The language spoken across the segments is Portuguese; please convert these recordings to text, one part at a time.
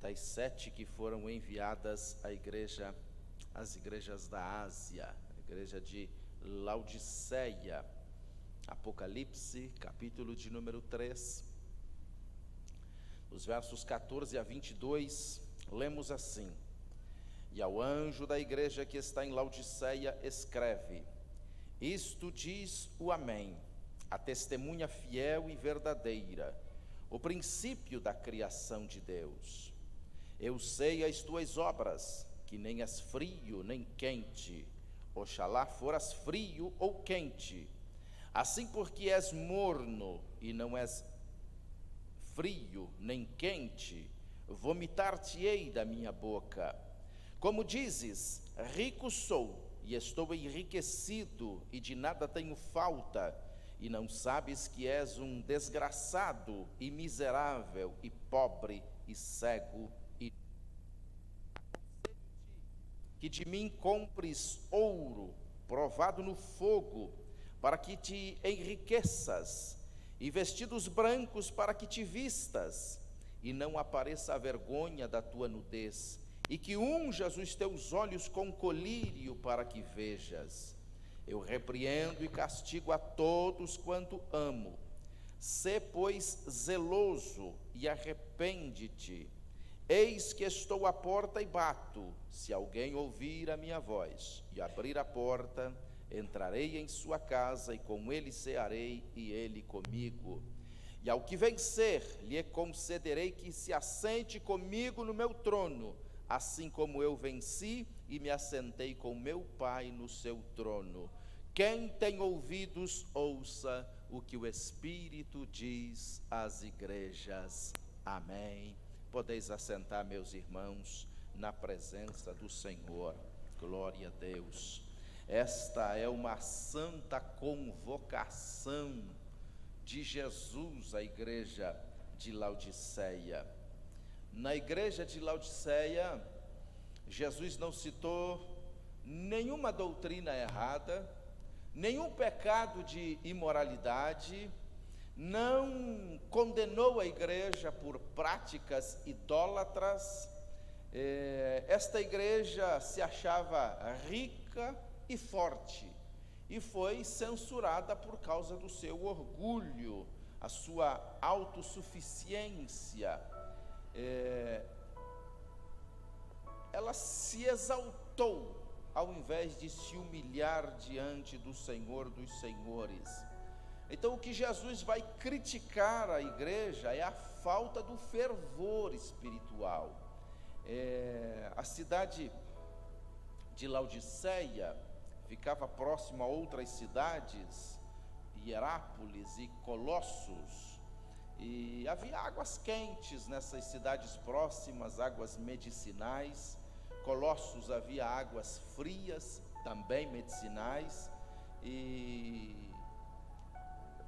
das 7 que foram enviadas às igrejas da Ásia, a igreja de Laodiceia. Apocalipse, capítulo de número 3, os versos 14 a 22, lemos assim: E ao anjo da igreja que está em Laodiceia escreve: Isto diz o Amém, a testemunha fiel e verdadeira, o princípio da criação de Deus. Eu sei as tuas obras, que nem és frio nem quente. Oxalá foras frio ou quente. Assim, porque és morno e não és frio nem quente, vomitar-te-ei da minha boca. Como dizes, rico sou e estou enriquecido e de nada tenho falta, e não sabes que és um desgraçado e miserável e pobre e cego, e que de mim compres ouro provado no fogo, para que te enriqueças, e vestidos brancos para que te vistas, e não apareça a vergonha da tua nudez, e que unjas os teus olhos com colírio para que vejas. Eu repreendo e castigo a todos quanto amo. Sê, pois, zeloso e arrepende-te. Eis que estou à porta e bato. Se alguém ouvir a minha voz e abrir a porta, entrarei em sua casa e com ele cearei e ele comigo. E ao que vencer, lhe concederei que se assente comigo no meu trono, assim como eu venci e me assentei com meu Pai no seu trono. Quem tem ouvidos, ouça o que o Espírito diz às igrejas. Amém. Podeis assentar, meus irmãos, na presença do Senhor. Glória a Deus. Esta é uma santa convocação de Jesus à igreja de Laodiceia. Na igreja de Laodiceia, Jesus não citou nenhuma doutrina errada, nenhum pecado de imoralidade, não condenou a igreja por práticas idólatras. Esta igreja se achava rica e forte, e foi censurada por causa do seu orgulho, a sua autossuficiência. Ela se exaltou, ao invés de se humilhar diante do Senhor dos Senhores. Então, o que Jesus vai criticar a igreja é a falta do fervor espiritual. A cidade de Laodiceia ficava próxima a outras cidades, Hierápolis e Colossos, e havia águas quentes nessas cidades próximas, águas medicinais. Colossos havia águas frias, também medicinais, e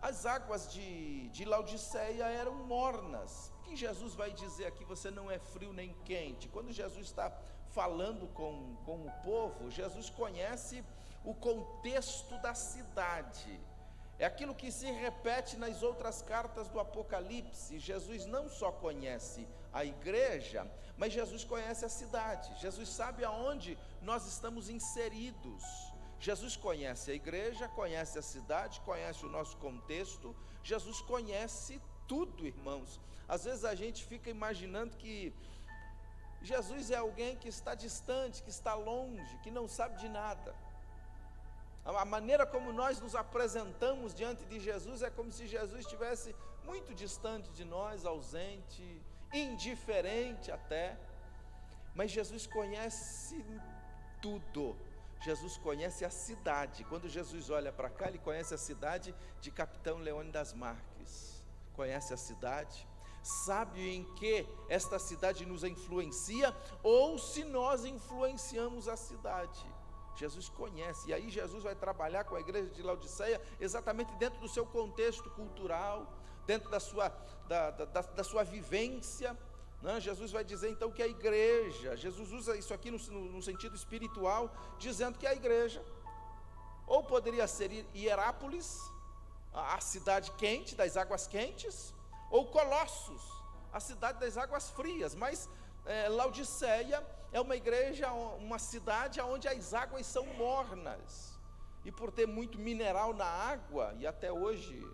as águas de Laodiceia eram mornas. O que Jesus vai dizer aqui? Você não é frio nem quente. Quando Jesus está falando com o povo, Jesus conhece o contexto da cidade. É aquilo que se repete nas outras cartas do Apocalipse. Jesus não só conhece a igreja, mas Jesus conhece a cidade. Jesus sabe aonde nós estamos inseridos. Jesus conhece a igreja, conhece a cidade, conhece o nosso contexto. Jesus conhece tudo, irmãos. Às vezes a gente fica imaginando que Jesus é alguém que está distante, que está longe, que não sabe de nada. A maneira como nós nos apresentamos diante de Jesus é como se Jesus estivesse muito distante de nós, ausente, indiferente até. Mas Jesus conhece tudo. Jesus conhece a cidade. Quando Jesus olha para cá, ele conhece a cidade de Capitão Leônidas Marques. Conhece a cidade, sabe em que esta cidade nos influencia, ou se nós influenciamos a cidade. Jesus conhece, e aí Jesus vai trabalhar com a igreja de Laodiceia exatamente dentro do seu contexto cultural, dentro da sua vivência, né? Jesus vai dizer então que a igreja, Jesus usa isso aqui no sentido espiritual, dizendo que a igreja, ou poderia ser Hierápolis, a cidade quente, das águas quentes, ou Colossos, a cidade das águas frias, mas Laodiceia é uma igreja, uma cidade onde as águas são mornas, e por ter muito mineral na água, e até hoje,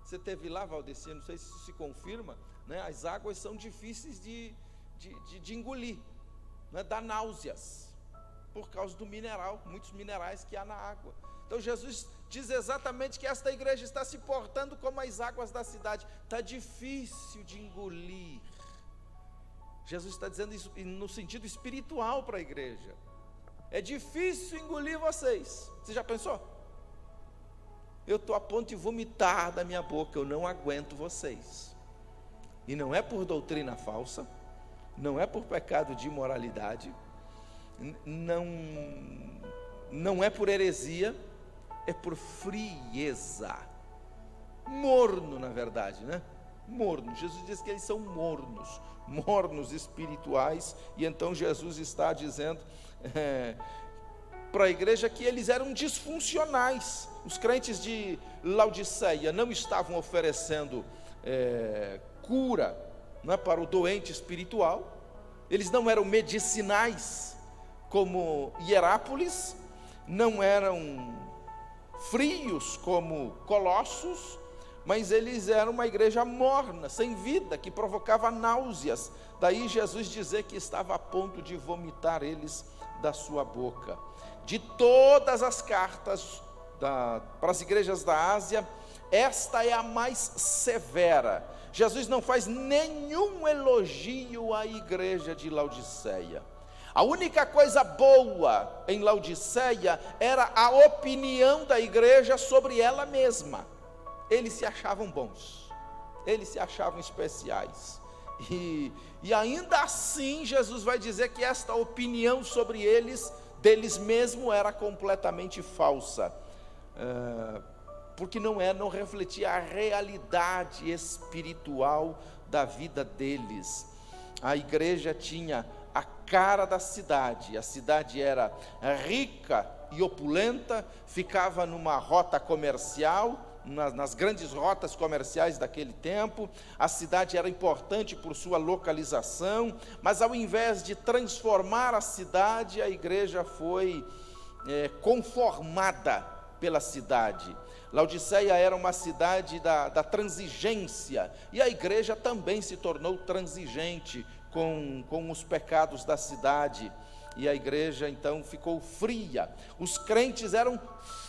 você esteve lá, Valdeci, não sei se isso se confirma, né? As águas são difíceis de engolir, né? Dá náuseas, por causa do mineral, muitos minerais que há na água. Então Jesus diz exatamente que esta igreja está se portando como as águas da cidade, está difícil de engolir. Jesus está dizendo isso no sentido espiritual para a igreja. É difícil engolir vocês. Você já pensou? Eu estou a ponto de vomitar da minha boca, eu não aguento vocês. E não é por doutrina falsa, não é por pecado de imoralidade, não é por heresia, é por frieza. Morno, na verdade, né? Morno. Jesus diz que eles são mornos espirituais, e então Jesus está dizendo para a igreja que eles eram disfuncionais. Os crentes de Laodiceia não estavam oferecendo cura, não é, para o doente espiritual, eles não eram medicinais como Hierápolis, não eram frios como Colossos, mas eles eram uma igreja morna, sem vida, que provocava náuseas. Daí Jesus dizer que estava a ponto de vomitar eles da sua boca. De todas as cartas para as igrejas da Ásia, esta é a mais severa. Jesus não faz nenhum elogio à igreja de Laodiceia. A única coisa boa em Laodiceia era a opinião da igreja sobre ela mesma. Eles se achavam bons, eles se achavam especiais, e ainda assim Jesus vai dizer que esta opinião sobre eles, deles mesmo, era completamente falsa, porque não refletia a realidade espiritual da vida deles. A igreja tinha a cara da cidade, a cidade era rica e opulenta, ficava numa rota comercial, nas grandes rotas comerciais daquele tempo. A cidade era importante por sua localização, mas ao invés de transformar a cidade, a igreja foi conformada pela cidade. Laodiceia era uma cidade da transigência, e a igreja também se tornou transigente com os pecados da cidade, e a igreja então ficou fria. Os crentes eram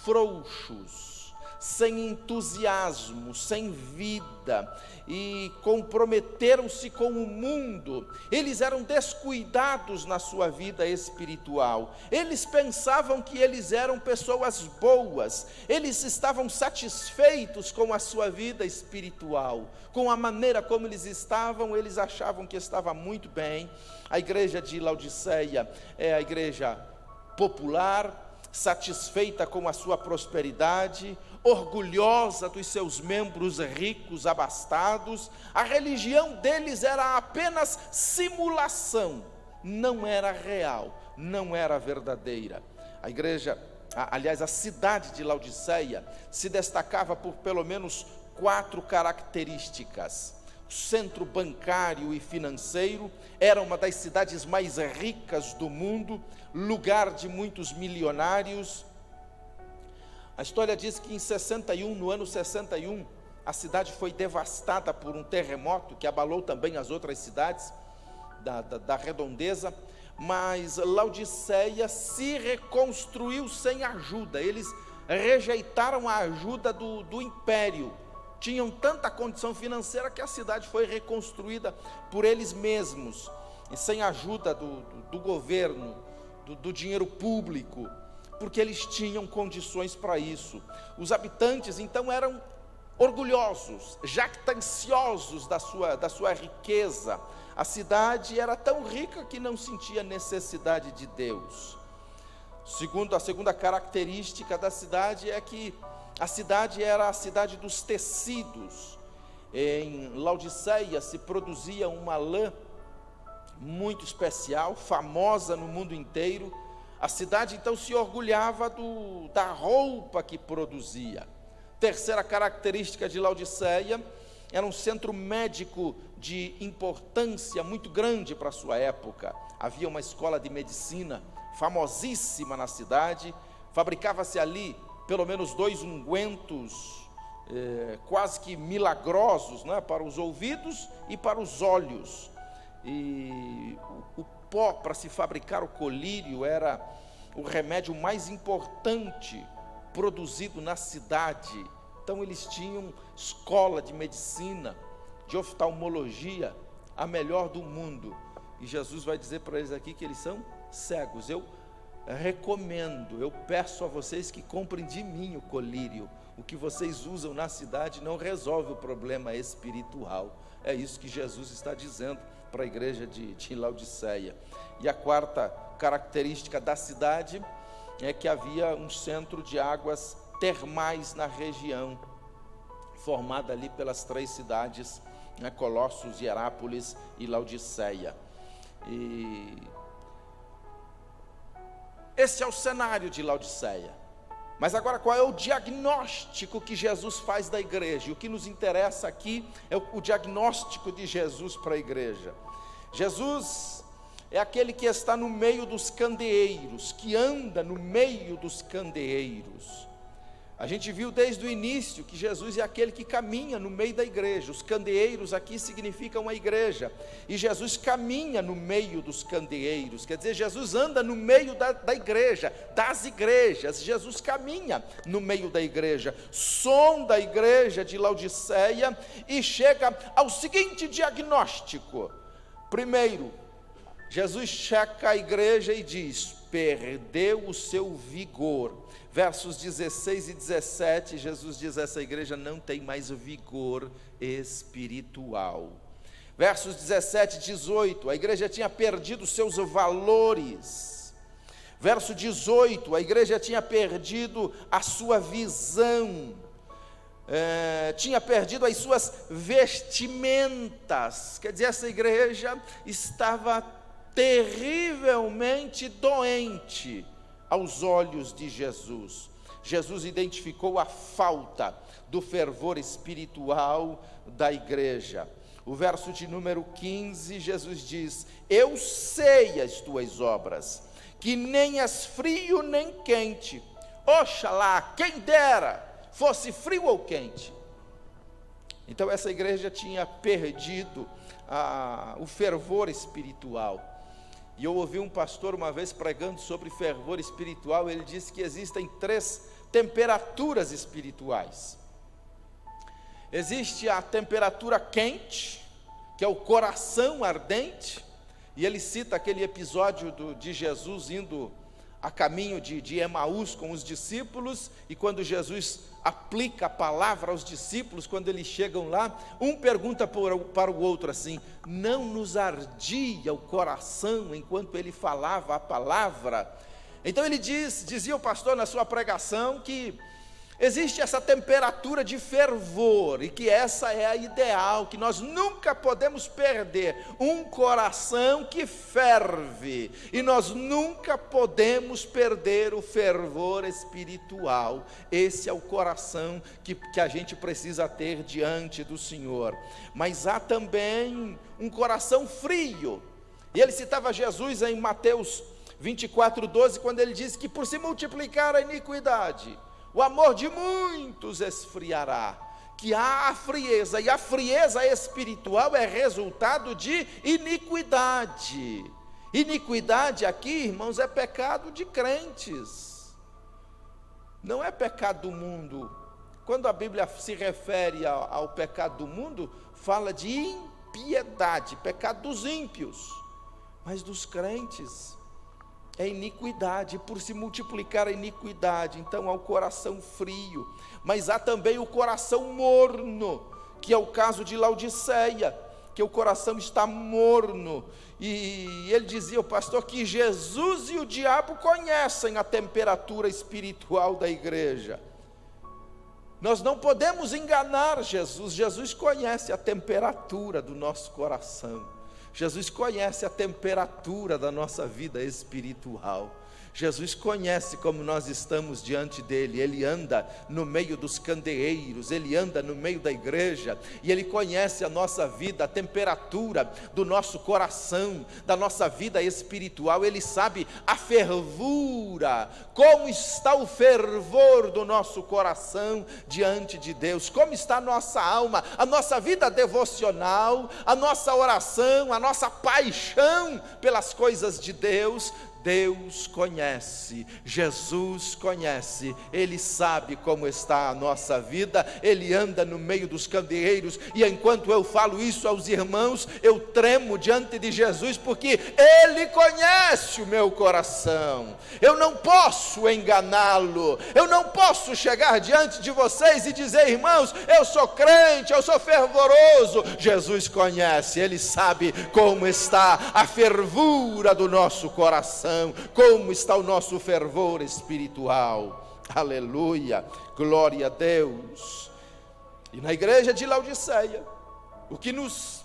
frouxos, sem entusiasmo, sem vida, e comprometeram-se com o mundo. Eles eram descuidados na sua vida espiritual. Eles pensavam que eles eram pessoas boas, eles estavam satisfeitos com a sua vida espiritual, com a maneira como eles estavam, eles achavam que estava muito bem. A igreja de Laodiceia é a igreja popular, satisfeita com a sua prosperidade, orgulhosa dos seus membros ricos, abastados. A religião deles era apenas simulação, não era real, não era verdadeira. A igreja, aliás, a cidade de Laodiceia se destacava por pelo menos 4 características. O centro bancário e financeiro, era uma das cidades mais ricas do mundo, lugar de muitos milionários. A história diz que no ano 61, a cidade foi devastada por um terremoto que abalou também as outras cidades da redondeza, mas Laodiceia se reconstruiu sem ajuda. Eles rejeitaram a ajuda do império, tinham tanta condição financeira que a cidade foi reconstruída por eles mesmos, e sem ajuda do governo, do dinheiro público, porque eles tinham condições para isso. Os habitantes então eram orgulhosos, jactanciosos da sua riqueza. A cidade era tão rica que não sentia necessidade de Deus. A segunda característica da cidade é que a cidade era a cidade dos tecidos. Em Laodiceia se produzia uma lã muito especial, famosa no mundo inteiro. A cidade então se orgulhava da roupa que produzia. Terceira característica de Laodiceia, era um centro médico de importância muito grande para a sua época. Havia uma escola de medicina famosíssima na cidade, fabricava-se ali pelo menos 2 ungüentos quase que milagrosos, né, para os ouvidos e para os olhos. E o pó para se fabricar o colírio era o remédio mais importante produzido na cidade. Então eles tinham escola de medicina, de oftalmologia, a melhor do mundo. E Jesus vai dizer para eles aqui que eles são cegos. Eu recomendo, eu peço a vocês que comprem de mim o colírio. O que vocês usam na cidade não resolve o problema espiritual. É isso que Jesus está dizendo para a igreja de Laodiceia. E a quarta característica da cidade é que havia um centro de águas termais na região, formada ali pelas 3 cidades, né, Colossos, Hierápolis e Laodiceia. E esse é o cenário de Laodiceia. Mas agora, qual é o diagnóstico que Jesus faz da igreja? E o que nos interessa aqui é o diagnóstico de Jesus para a igreja. Jesus é aquele que está no meio dos candeeiros, que anda no meio dos candeeiros. A gente viu desde o início que Jesus é aquele que caminha no meio da igreja. Os candeeiros aqui significam a igreja. E Jesus caminha no meio dos candeeiros. Quer dizer, Jesus anda no meio da igreja, das igrejas. Jesus caminha no meio da igreja. Sonda a igreja de Laodiceia e chega ao seguinte diagnóstico. Primeiro, Jesus checa a igreja e diz: perdeu o seu vigor. Versos 16 e 17, Jesus diz: essa igreja não tem mais vigor espiritual. Versos 17 e 18, a igreja tinha perdido seus valores. Verso 18, a igreja tinha perdido a sua visão, tinha perdido as suas vestimentas. Quer dizer, essa igreja estava terrivelmente doente aos olhos de Jesus. Jesus identificou a falta do fervor espiritual da igreja. O verso de número 15, Jesus diz: eu sei as tuas obras, que nem és frio nem quente. Oxalá, quem dera fosse frio ou quente. Então essa igreja tinha perdido o fervor espiritual. E eu ouvi um pastor uma vez pregando sobre fervor espiritual. Ele disse que existem 3 temperaturas espirituais. Existe a temperatura quente, que é o coração ardente. E ele cita aquele episódio de Jesus indo a caminho de Emaús com os discípulos. E quando Jesus aplica a palavra aos discípulos, quando eles chegam lá, um pergunta para o outro assim: não nos ardia o coração enquanto ele falava a palavra? Então ele dizia o pastor na sua pregação que existe essa temperatura de fervor, e que essa é a ideal, que nós nunca podemos perder um coração que ferve, e nós nunca podemos perder o fervor espiritual. Esse é o coração que a gente precisa ter diante do Senhor. Mas há também um coração frio, e ele citava Jesus em Mateus 24:12, quando ele diz que por se multiplicar a iniquidade, o amor de muitos esfriará, que há a frieza, e a frieza espiritual é resultado de iniquidade. Iniquidade aqui, irmãos, é pecado de crentes, não é pecado do mundo. Quando a Bíblia se refere ao pecado do mundo, fala de impiedade, pecado dos ímpios, mas dos crentes é iniquidade. Por se multiplicar a iniquidade, então há o coração frio. Mas há também o coração morno, que é o caso de Laodiceia, que o coração está morno. E ele dizia, o pastor, que Jesus e o diabo conhecem a temperatura espiritual da igreja. Nós não podemos enganar Jesus. Jesus conhece a temperatura do nosso coração. Jesus conhece a temperatura da nossa vida espiritual. Jesus conhece como nós estamos diante dele. Ele anda no meio dos candeeiros, ele anda no meio da igreja, e ele conhece a nossa vida, a temperatura do nosso coração, da nossa vida espiritual. Ele sabe a fervura, como está o fervor do nosso coração diante de Deus, como está a nossa alma, a nossa vida devocional, a nossa oração, a nossa paixão pelas coisas de Deus. Deus conhece, Jesus conhece, Ele sabe como está a nossa vida. Ele anda no meio dos candeeiros, e enquanto eu falo isso aos irmãos, eu tremo diante de Jesus, porque Ele conhece o meu coração. Eu não posso enganá-lo, eu não posso chegar diante de vocês e dizer: irmãos, eu sou crente, eu sou fervoroso. Jesus conhece, Ele sabe como está a fervura do nosso coração, como está o nosso fervor espiritual. Aleluia, glória a Deus. E na igreja de Laodiceia, o que nos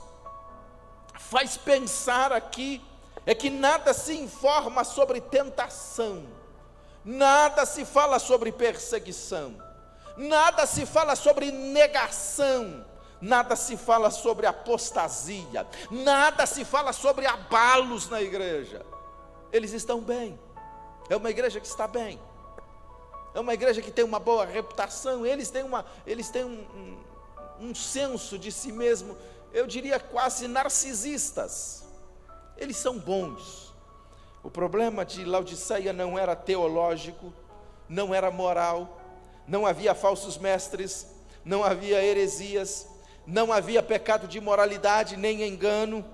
faz pensar aqui é que nada se informa sobre tentação, nada se fala sobre perseguição, nada se fala sobre negação, nada se fala sobre apostasia, nada se fala sobre abalos na igreja. Eles estão bem, é uma igreja que está bem, é uma igreja que tem uma boa reputação. Eles têm um senso de si mesmo, eu diria quase narcisistas. Eles são bons. O problema de Laodiceia não era teológico, não era moral, não havia falsos mestres, não havia heresias, não havia pecado de imoralidade nem engano.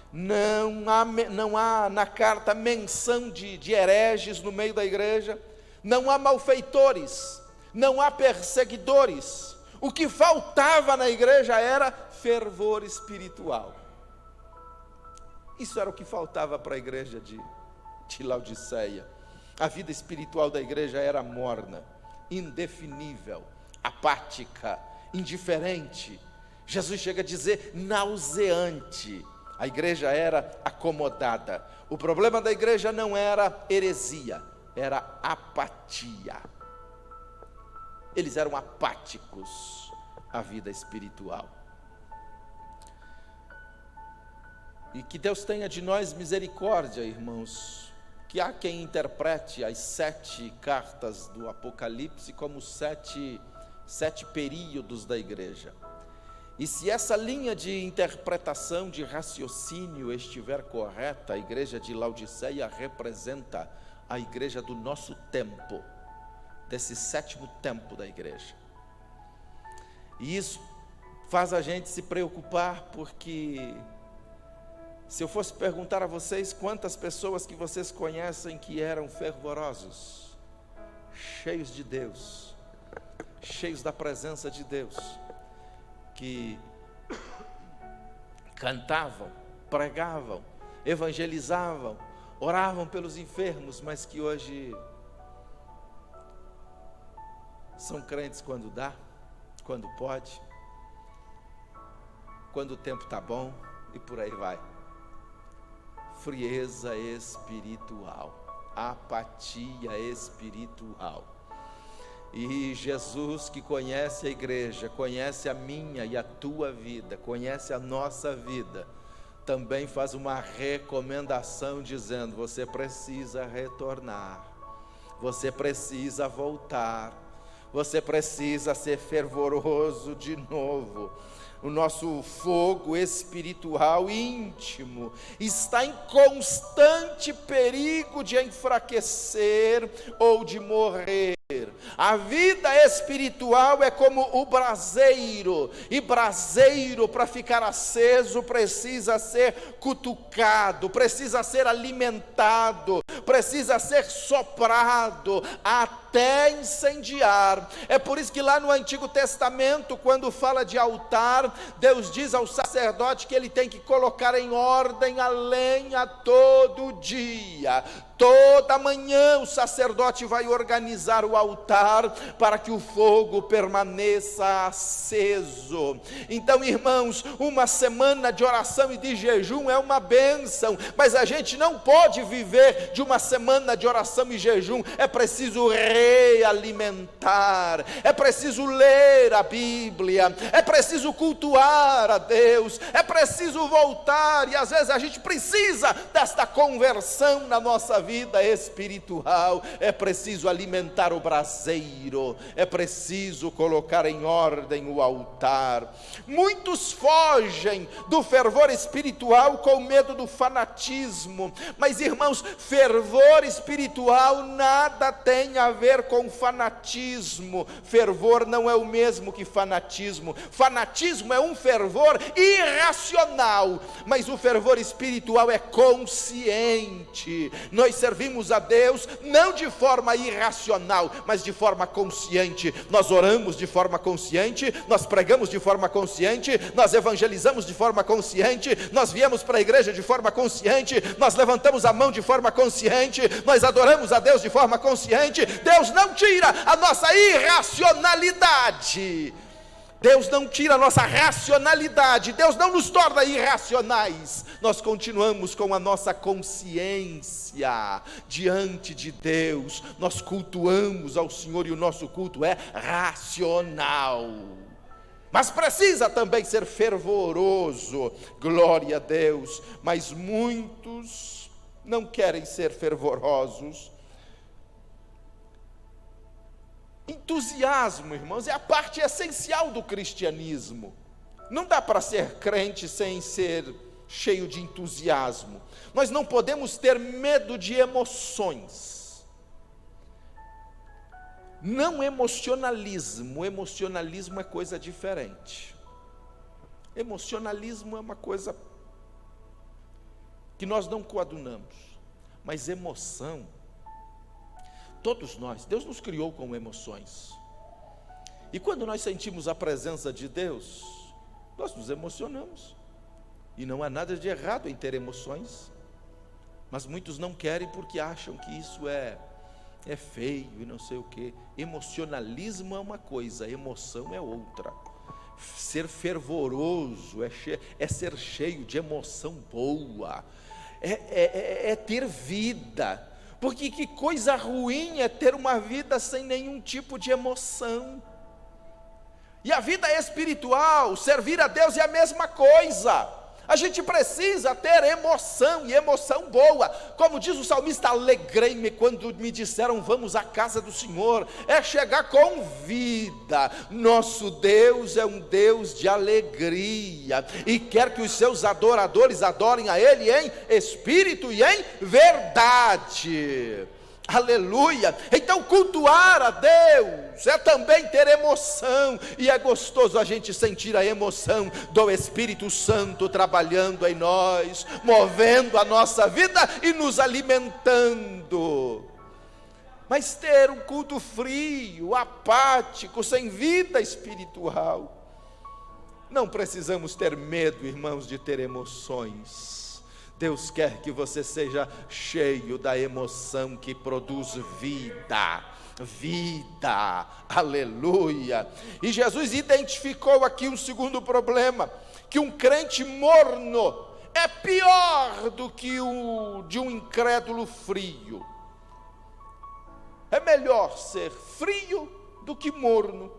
Não há na carta menção de hereges no meio da igreja, não há malfeitores, não há perseguidores. O que faltava na igreja era fervor espiritual. Isso era o que faltava para a igreja de Laodiceia. A vida espiritual da igreja era morna, indefinível, apática, indiferente. Jesus chega a dizer nauseante. A igreja era acomodada. O problema da igreja não era heresia, era apatia. Eles eram apáticos à vida espiritual. E que Deus tenha de nós misericórdia, irmãos, que há quem interprete as 7 cartas do Apocalipse como 7 períodos da igreja. E se essa linha de interpretação, de raciocínio estiver correta, a igreja de Laodiceia representa a igreja do nosso tempo, desse 7º tempo da igreja. E isso faz a gente se preocupar, porque se eu fosse perguntar a vocês quantas pessoas que vocês conhecem que eram fervorosos, cheios de Deus, cheios da presença de Deus, que cantavam, pregavam, evangelizavam, oravam pelos enfermos, mas que hoje são crentes quando dá, quando pode, quando o tempo está bom, e por aí vai. Frieza espiritual, apatia espiritual. E Jesus, que conhece a igreja, conhece a minha e a tua vida, conhece a nossa vida, também faz uma recomendação dizendo: você precisa retornar, você precisa voltar, você precisa ser fervoroso de novo. O nosso fogo espiritual íntimo está em constante perigo de enfraquecer ou de morrer. A vida espiritual é como o braseiro, e braseiro, para ficar aceso, precisa ser cutucado, precisa ser alimentado, precisa ser soprado até até incendiar. É por isso que lá no Antigo Testamento, quando fala de altar, Deus diz ao sacerdote que ele tem que colocar em ordem a lenha todo dia. Toda manhã o sacerdote vai organizar o altar para que o fogo permaneça aceso. Então, irmãos, uma semana de oração e de jejum é uma bênção, mas a gente não pode viver de uma semana de oração e jejum. É preciso realimentar, é preciso ler a Bíblia, é preciso cultuar a Deus, é preciso voltar, e às vezes a gente precisa desta conversão na nossa vida espiritual. É preciso alimentar o braseiro, é preciso colocar em ordem o altar. Muitos fogem do fervor espiritual com medo do fanatismo, mas irmãos, fervor espiritual nada tem a ver com fanatismo. Fervor não é o mesmo que fanatismo. Fanatismo é um fervor irracional, mas o fervor espiritual é consciente. Nós servimos a Deus não de forma irracional, mas de forma consciente. Nós oramos de forma consciente, nós pregamos de forma consciente, nós evangelizamos de forma consciente, nós viemos para a igreja de forma consciente, nós levantamos a mão de forma consciente, nós adoramos a Deus de forma consciente. Deus não tira a nossa irracionalidade, Deus não tira a nossa racionalidade, Deus não nos torna irracionais. Nós continuamos com a nossa consciência diante de Deus, nós cultuamos ao Senhor e o nosso culto é racional. Mas precisa também ser fervoroso, glória a Deus. Mas muitos não querem ser fervorosos. Entusiasmo, irmãos, é a parte essencial do cristianismo. Não dá para ser crente sem ser cheio de entusiasmo. Nós não podemos ter medo de emoções. Não emocionalismo. Emocionalismo é coisa diferente. Emocionalismo é uma coisa que nós não coadunamos. Mas emoção, todos nós, Deus nos criou com emoções. E quando nós sentimos a presença de Deus, nós nos emocionamos. E não há nada de errado em ter emoções. Mas muitos não querem porque acham que isso é feio e não sei o quê. Emocionalismo é uma coisa, emoção é outra. Ser fervoroso é ser cheio de emoção boa, é ter vida. Porque que coisa ruim é ter uma vida sem nenhum tipo de emoção. E a vida espiritual, servir a Deus é a mesma coisa. A gente precisa ter emoção, e emoção boa. Como diz o salmista, alegrei-me quando me disseram vamos à casa do Senhor. É chegar com vida. Nosso Deus é um Deus de alegria, e quer que os seus adoradores adorem a Ele em espírito e em verdade. Aleluia. Então cultuar a Deus é também ter emoção, e é gostoso a gente sentir a emoção do Espírito Santo trabalhando em nós, movendo a nossa vida e nos alimentando. Mas ter um culto frio, apático, sem vida espiritual, não precisamos ter medo, irmãos, de ter emoções. Deus quer que você seja cheio da emoção que produz vida, aleluia. E Jesus identificou aqui um segundo problema, que um crente morno é pior do que o de um incrédulo frio. É melhor ser frio do que morno,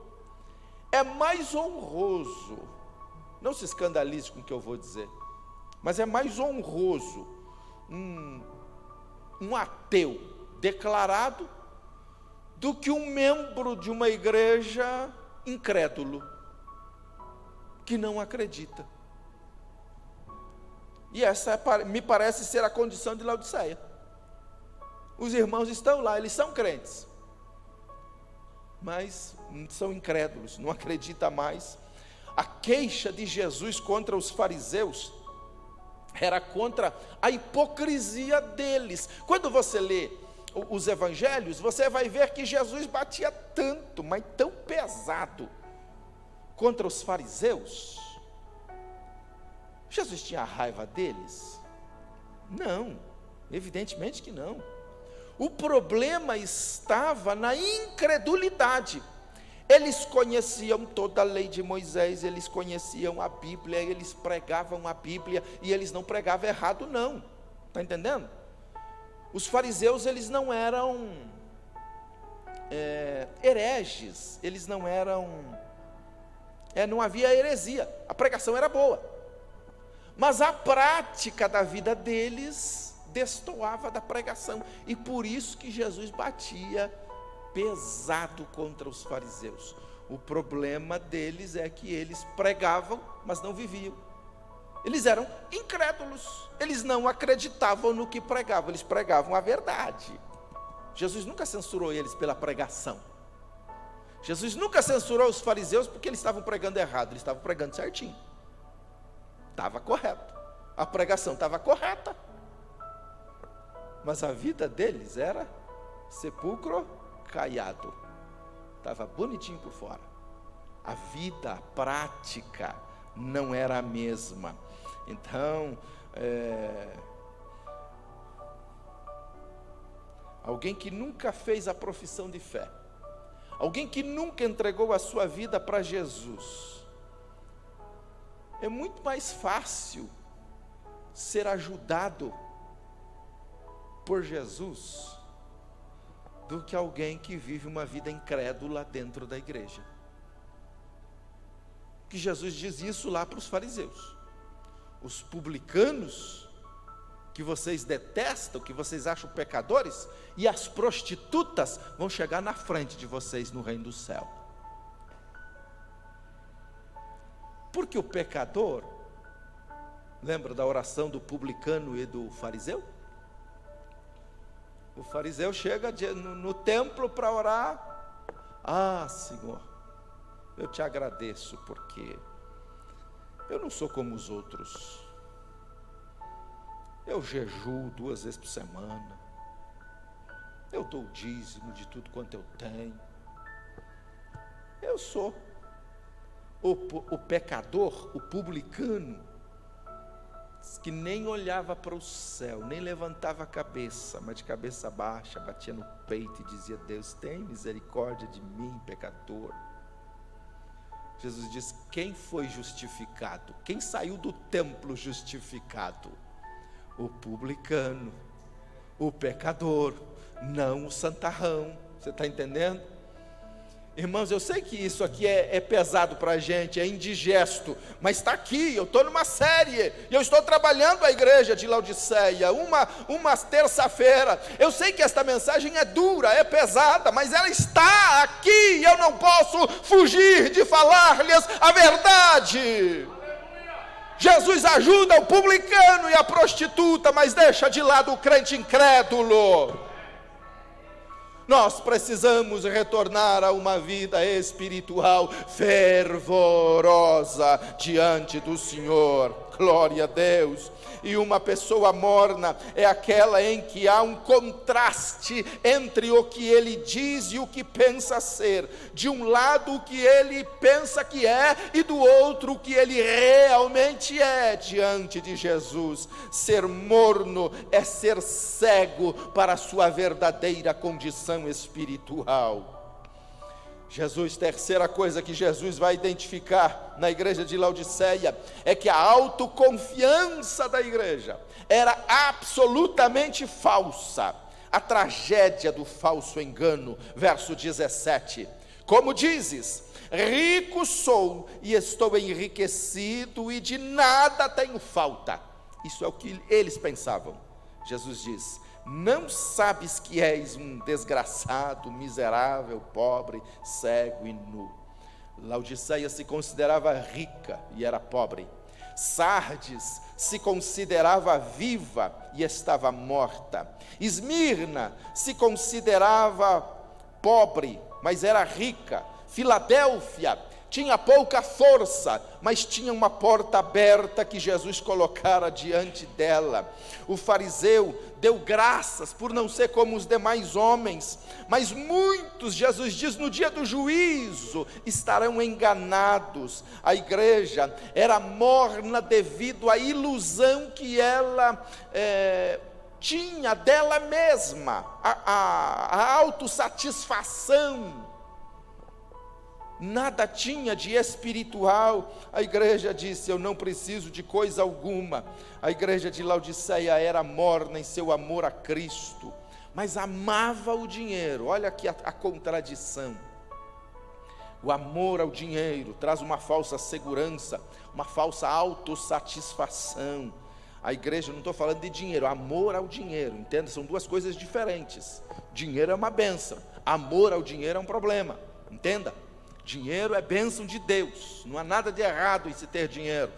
é mais honroso, não se escandalize com o que eu vou dizer, mas é mais honroso um ateu declarado do que um membro de uma igreja incrédulo, que não acredita. E essa me parece ser a condição de Laodiceia. Os irmãos estão lá, eles são crentes, mas são incrédulos, não acreditam mais. A queixa de Jesus contra os fariseus era contra a hipocrisia deles. Quando você lê os evangelhos, você vai ver que Jesus batia tanto, mas tão pesado, contra os fariseus. Jesus tinha raiva deles? Não, evidentemente que não. O problema estava na incredulidade. Eles conheciam toda a lei de Moisés, eles conheciam a Bíblia, eles pregavam a Bíblia, e eles não pregavam errado não, está entendendo? Os fariseus, eles não eram hereges, eles não eram, não havia heresia, a pregação era boa, mas a prática da vida deles destoava da pregação, e por isso que Jesus batia pesado contra os fariseus. O problema deles é que eles pregavam, mas não viviam. Eles eram incrédulos, eles não acreditavam no que pregavam, eles pregavam a verdade. Jesus nunca censurou eles pela pregação. Jesus nunca censurou os fariseus porque eles estavam pregando errado, eles estavam pregando certinho. Estava correto, a pregação estava correta, mas a vida deles era sepulcro caiado, estava bonitinho por fora. A vida, a prática não era a mesma. Então, alguém que nunca fez a profissão de fé, alguém que nunca entregou a sua vida para Jesus, é muito mais fácil ser ajudado por Jesus do que alguém que vive uma vida incrédula dentro da igreja. Que Jesus diz isso lá para os fariseus. Os publicanos, que vocês detestam, que vocês acham pecadores, e as prostitutas vão chegar na frente de vocês no reino do céu. Porque o pecador, lembra da oração do publicano e do fariseu? O fariseu chega no templo para orar. Ah, Senhor, eu te agradeço porque eu não sou como os outros. Eu jejuo 2 vezes por semana. Eu dou o dízimo de tudo quanto eu tenho. Eu sou o pecador, o publicano, que nem olhava para o céu, nem levantava a cabeça, mas de cabeça baixa, batia no peito e dizia: Deus, tem misericórdia de mim, pecador. Jesus diz: quem foi justificado? Quem saiu do templo justificado? O publicano, o pecador, não o santarrão. Você está entendendo? Irmãos, eu sei que isso aqui é pesado para a gente, é indigesto, mas está aqui, eu estou numa série, e eu estou trabalhando a igreja de Laodiceia, uma terça-feira. Eu sei que esta mensagem é dura, é pesada, mas ela está aqui, e eu não posso fugir de falar-lhes a verdade. Jesus ajuda o publicano e a prostituta, mas deixa de lado o crente incrédulo. Nós precisamos retornar a uma vida espiritual fervorosa diante do Senhor. Glória a Deus. E uma pessoa morna é aquela em que há um contraste entre o que ele diz e o que pensa ser. De um lado o que ele pensa que é, e do outro o que ele realmente é diante de Jesus. Ser morno é ser cego para a sua verdadeira condição espiritual. Jesus, terceira coisa que Jesus vai identificar na igreja de Laodiceia, é que a autoconfiança da igreja era absolutamente falsa. A tragédia do falso engano, verso 17, como dizes, rico sou e estou enriquecido e de nada tenho falta. Isso é o que eles pensavam. Jesus diz: não sabes que és um desgraçado, miserável, pobre, cego e nu. Laodiceia se considerava rica e era pobre. Sardes se considerava viva e estava morta. Esmirna se considerava pobre, mas era rica. Filadélfia tinha pouca força, mas tinha uma porta aberta que Jesus colocara diante dela. O fariseu deu graças por não ser como os demais homens, mas muitos, Jesus diz, no dia do juízo estarão enganados. A igreja era morna devido à ilusão que ela tinha dela mesma, a autossatisfação. Nada tinha de espiritual. A igreja disse: eu não preciso de coisa alguma. A igreja de Laodiceia era morna em seu amor a Cristo, mas amava o dinheiro. Olha aqui a contradição. O amor ao dinheiro traz uma falsa segurança, uma falsa autossatisfação. A igreja, não estou falando de dinheiro, amor ao dinheiro, entenda? São duas coisas diferentes. Dinheiro é uma bênção, amor ao dinheiro é um problema, entenda? Dinheiro é bênção de Deus, não há nada de errado em se ter dinheiro.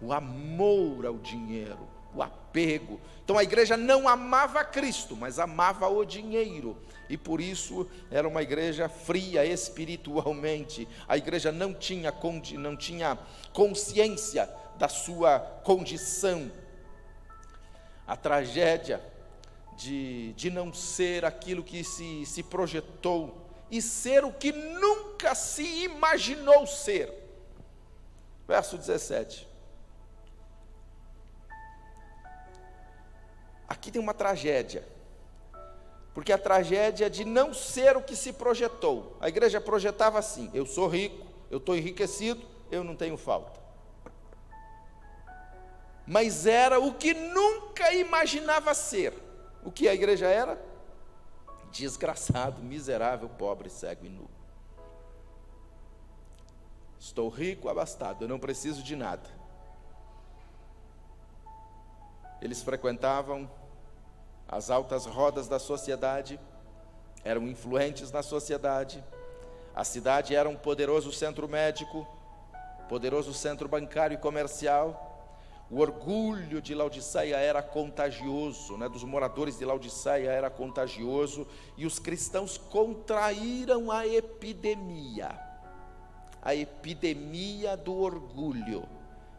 O amor ao dinheiro, o apego. Então a igreja não amava Cristo, mas amava o dinheiro, e por isso era uma igreja fria espiritualmente. A igreja não tinha consciência da sua condição. A tragédia de não ser aquilo que se projetou, e ser o que nunca se imaginou ser. Verso 17. Aqui tem uma tragédia, porque a tragédia de não ser o que se projetou. A igreja projetava assim: eu sou rico, eu estou enriquecido, eu não tenho falta. Mas era o que nunca imaginava ser. O que a igreja era? Desgraçado, miserável, pobre, cego e nu. Estou rico, abastado, eu não preciso de nada. Eles frequentavam as altas rodas da sociedade, eram influentes na sociedade. A cidade era um poderoso centro médico, poderoso centro bancário e comercial. O orgulho de Laodiceia era contagioso, dos moradores de Laodiceia era contagioso, e os cristãos contraíram a epidemia do orgulho,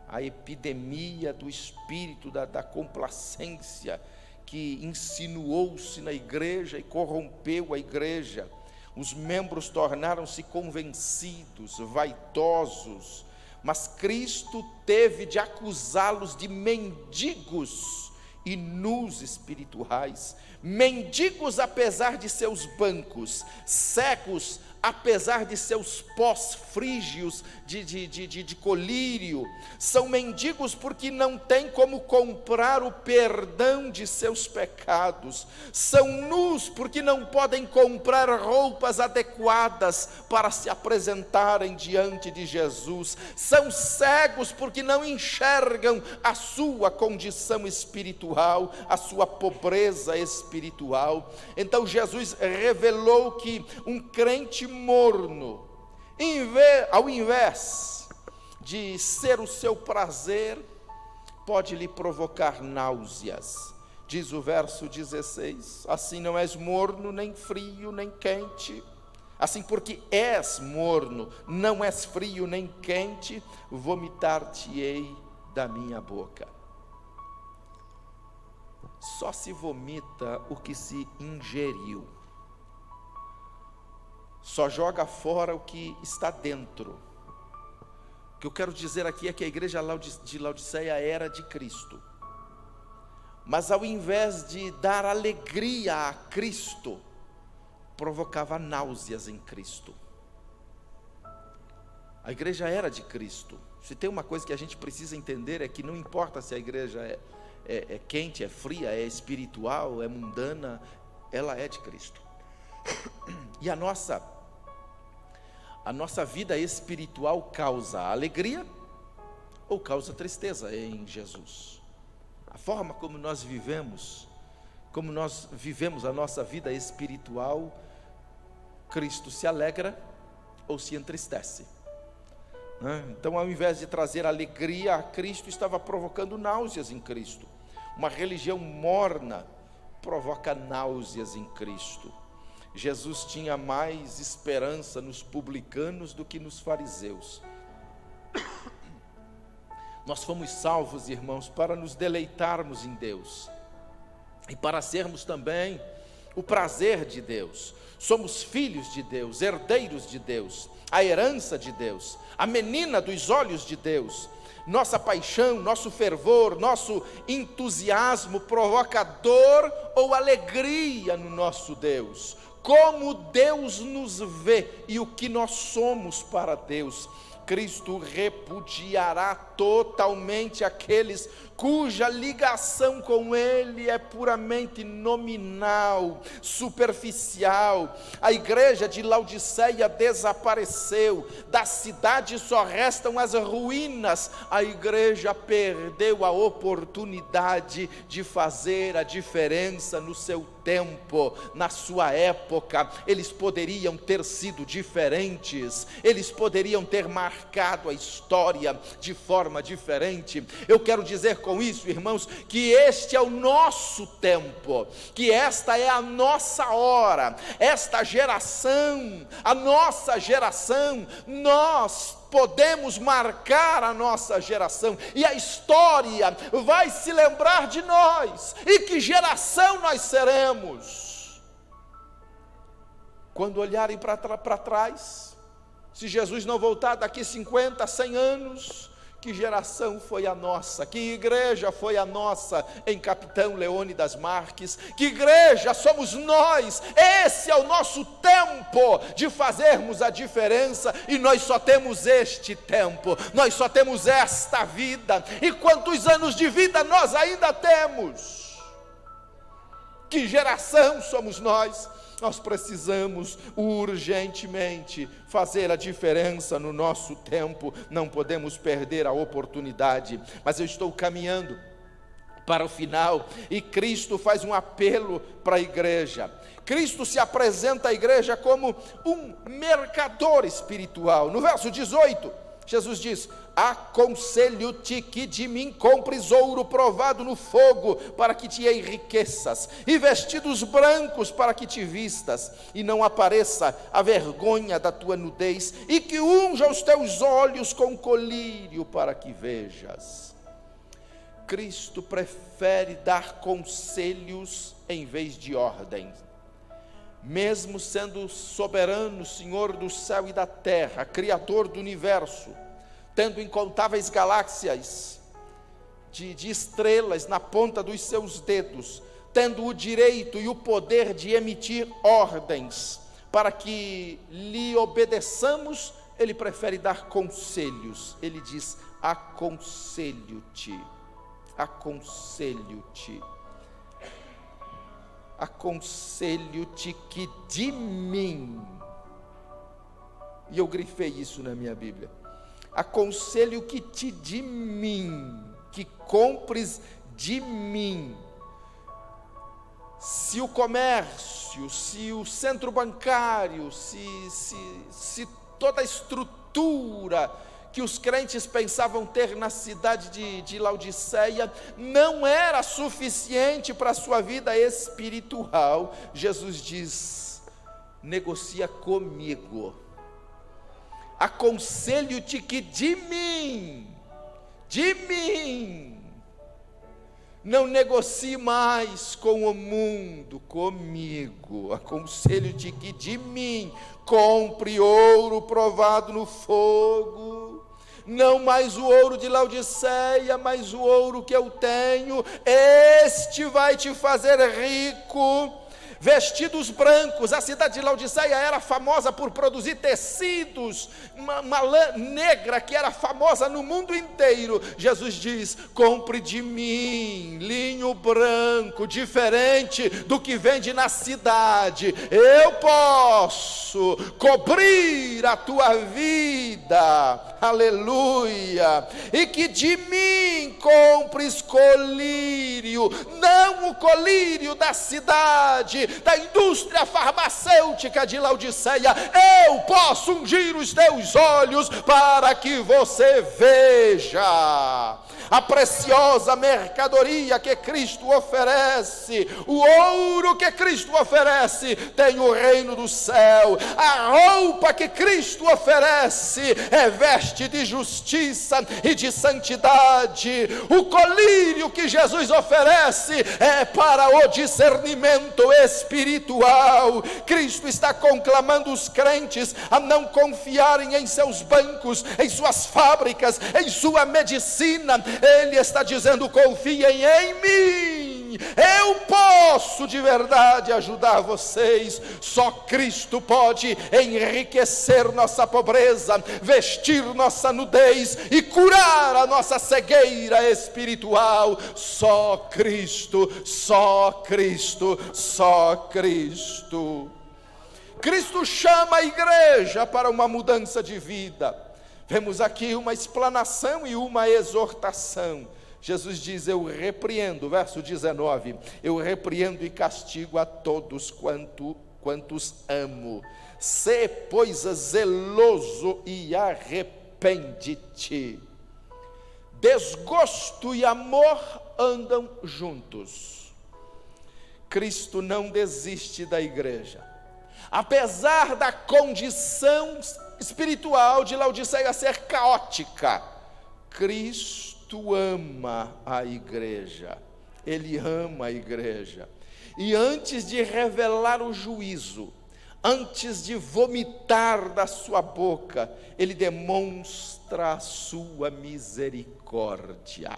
a epidemia do espírito da complacência, que insinuou-se na igreja e corrompeu a igreja. Os membros tornaram-se convencidos, vaidosos, mas Cristo teve de acusá-los de mendigos e nus espirituais, mendigos apesar de seus bancos, cegos apesar de seus pós frígios de colírio, são mendigos porque não têm como comprar o perdão de seus pecados, são nus porque não podem comprar roupas adequadas para se apresentarem diante de Jesus, são cegos porque não enxergam a sua condição espiritual, a sua pobreza espiritual. Então Jesus revelou que um crente morno, ao invés de ser o seu prazer, pode lhe provocar náuseas. Diz o verso 16: assim não és morno, nem frio, nem quente. Assim, porque és morno, não és frio nem quente, vomitar-te-ei da minha boca. Só se vomita o que se ingeriu. Só joga fora o que está dentro. O que eu quero dizer aqui é que a igreja de Laodiceia era de Cristo, mas ao invés de dar alegria a Cristo, provocava náuseas em Cristo. A igreja era de Cristo. Se tem uma coisa que a gente precisa entender, é que não importa se a igreja é quente, é fria, é espiritual, é mundana, ela é de Cristo. E a nossa vida espiritual causa alegria ou causa tristeza em Jesus? A forma como nós vivemos a nossa vida espiritual, Cristo se alegra ou se entristece? Então, ao invés de trazer alegria a Cristo, estava provocando náuseas em Cristo. Uma religião morna provoca náuseas em Cristo. Jesus tinha mais esperança nos publicanos do que nos fariseus. Nós fomos salvos, irmãos, para nos deleitarmos em Deus e para sermos também o prazer de Deus. Somos filhos de Deus, herdeiros de Deus, a herança de Deus, a menina dos olhos de Deus. Nossa paixão, nosso fervor, nosso entusiasmo provoca dor ou alegria no nosso Deus. Como Deus nos vê e o que nós somos para Deus. Cristo repudiará totalmente aqueles cuja ligação com Ele é puramente nominal, superficial. A igreja de Laodiceia desapareceu, da cidade só restam as ruínas. A igreja perdeu a oportunidade de fazer a diferença no seu tempo, na sua época. Eles poderiam ter sido diferentes, eles poderiam ter marcado a história de forma diferente. Eu quero dizer com isso, irmãos, que este é o nosso tempo, que esta é a nossa hora, esta geração, a nossa geração, nós podemos marcar a nossa geração, e a história vai se lembrar de nós. E que geração nós seremos? Quando olharem para trás, se Jesus não voltar daqui 50, 100 anos, que geração foi a nossa? Que igreja foi a nossa em Capitão Leônidas Marques? Que igreja somos nós? Esse é o nosso tempo de fazermos a diferença, e nós só temos este tempo, nós só temos esta vida. E quantos anos de vida nós ainda temos? Que geração somos nós? Nós precisamos urgentemente fazer a diferença no nosso tempo, não podemos perder a oportunidade. Mas eu estou caminhando para o final, e Cristo faz um apelo para a igreja. Cristo se apresenta à igreja como um mercador espiritual. No verso 18, Jesus diz: aconselho-te que de mim compres ouro provado no fogo, para que te enriqueças, e vestidos brancos para que te vistas, e não apareça a vergonha da tua nudez, e que unja os teus olhos com colírio para que vejas. Cristo prefere dar conselhos em vez de ordens. Mesmo sendo soberano, Senhor do céu e da terra, Criador do universo, tendo incontáveis galáxias de estrelas na ponta dos seus dedos, tendo o direito e o poder de emitir ordens para que lhe obedeçamos, Ele prefere dar conselhos. Ele diz: aconselho-te, aconselho-te, aconselho-te que de mim, e eu grifei isso na minha Bíblia, aconselho que te de mim, que compres de mim. Se o comércio, se o centro bancário, se toda a estrutura que os crentes pensavam ter na cidade de Laodiceia não era suficiente para a sua vida espiritual, Jesus diz: negocia comigo. Aconselho-te que de mim, não negocie mais com o mundo, comigo. Aconselho-te que de mim compre ouro provado no fogo, não mais o ouro de Laodiceia, mas o ouro que eu tenho, este vai te fazer rico. Vestidos brancos, a cidade de Laodiceia era famosa por produzir tecidos, uma lã negra que era famosa no mundo inteiro. Jesus diz: compre de mim linho branco, diferente do que vende na cidade. Eu posso cobrir a tua vida, aleluia, e que de mim compres colírio, não o colírio da cidade, da indústria farmacêutica de Laodiceia. Eu posso ungir os teus olhos para que você veja. a preciosa mercadoria que Cristo oferece, o ouro que Cristo oferece, tem o reino do céu. A roupa que Cristo oferece é veste de justiça e de santidade. O colírio que Jesus oferece é para o discernimento espiritual. Cristo está conclamando os crentes a não confiarem em seus bancos, em suas fábricas, em sua medicina. Ele está dizendo: confiem em mim, eu posso de verdade ajudar vocês. Só Cristo pode enriquecer nossa pobreza, vestir nossa nudez e curar a nossa cegueira espiritual. Só Cristo, só Cristo, só Cristo. Cristo chama a igreja para uma mudança de vida. Vemos aqui uma explanação e uma exortação. Jesus diz: eu repreendo, verso 19, eu repreendo e castigo a todos quantos amo. Sê, pois, zeloso e arrepende-te. Desgosto e amor andam juntos. Cristo não desiste da igreja. Apesar da condição espiritual de Laodiceia ser caótica, Cristo ama a igreja. Ele ama a igreja. E antes de revelar o juízo, antes de vomitar da sua boca, ele demonstra a sua misericórdia.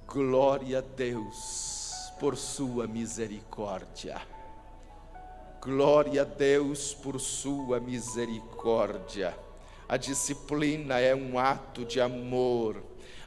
Glória a Deus por sua misericórdia. Glória a Deus por sua misericórdia. A disciplina é um ato de amor.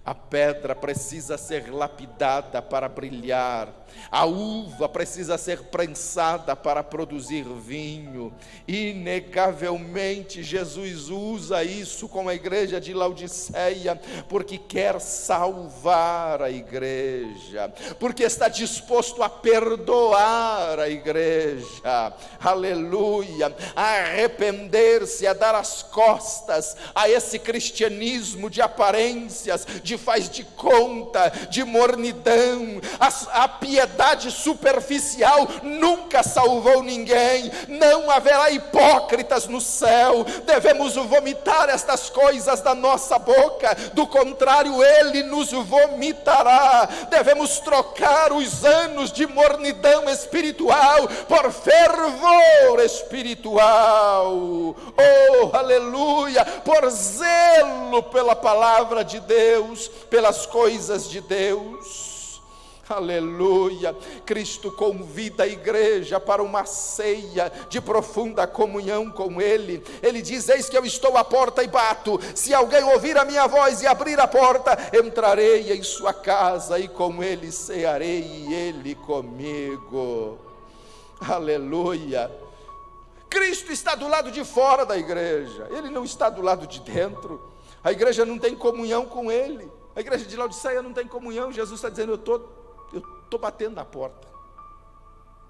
A pedra precisa ser lapidada para brilhar. A uva precisa ser prensada para produzir vinho. Inegavelmente Jesus usa isso com a igreja de Laodiceia, porque quer salvar a igreja, porque está disposto a perdoar a igreja. Aleluia! A arrepender-se, a dar as costas a esse cristianismo de aparências, de faz de conta, de mornidão. A piedade superficial nunca salvou ninguém. Não haverá hipócritas no céu. Devemos vomitar estas coisas da nossa boca, do contrário Ele nos vomitará. Devemos trocar os anos de mornidão espiritual por fervor espiritual. Oh, aleluia! Por zelo pela palavra de Deus, pelas coisas de Deus. Aleluia! Cristo convida a igreja para uma ceia de profunda comunhão com Ele. Ele diz: eis que eu estou à porta e bato. Se alguém ouvir a minha voz e abrir a porta, entrarei em sua casa e com ele cearei e ele comigo. Aleluia! Cristo está do lado de fora da igreja. Ele não está do lado de dentro. A igreja não tem comunhão com Ele. A igreja de Laodiceia não tem comunhão. Jesus está dizendo: eu estou batendo na porta.